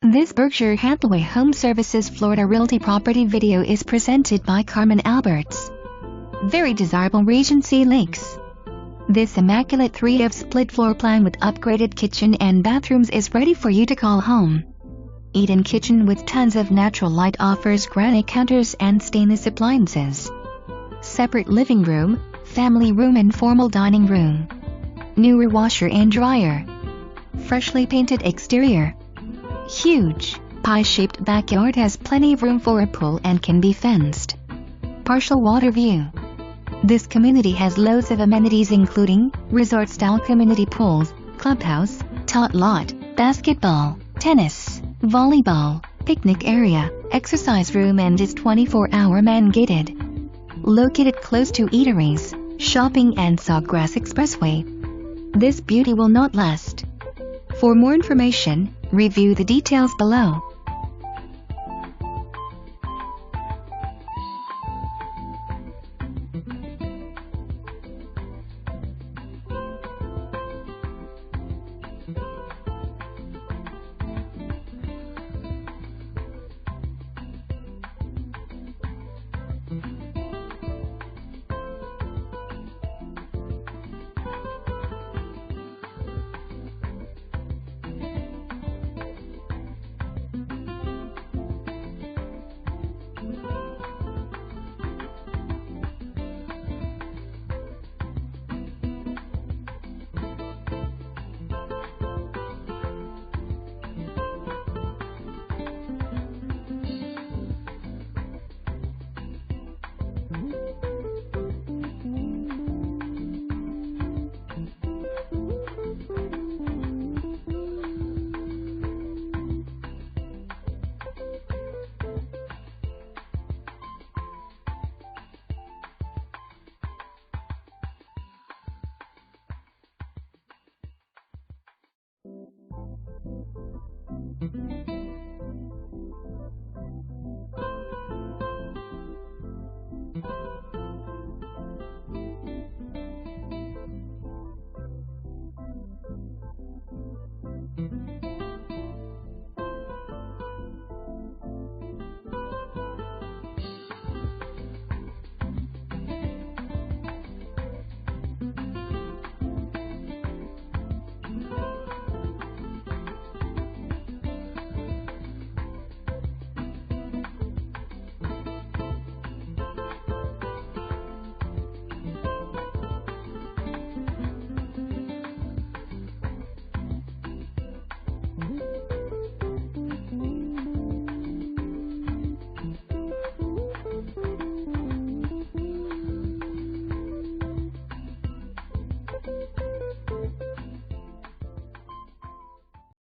This Berkshire Hathaway HomeServices Florida Realty property video is presented by Carmen Alberts. Very desirable Regency Lakes. This immaculate 3F split floor plan with upgraded kitchen and bathrooms is ready for you to call home. Eat-in kitchen with tons of natural light offers granite counters and stainless appliances. Separate living room, family room and formal dining room. Newer washer and dryer. Freshly painted exterior. Huge, pie-shaped backyard has plenty of room for a pool and can be fenced. Partial water view. This community has loads of amenities including resort-style community pools, clubhouse, tot lot, basketball, tennis, volleyball, picnic area, exercise room and is 24-hour man-gated. Located close to eateries, shopping and Sawgrass Expressway. This beauty will not last. For more information, review the details below.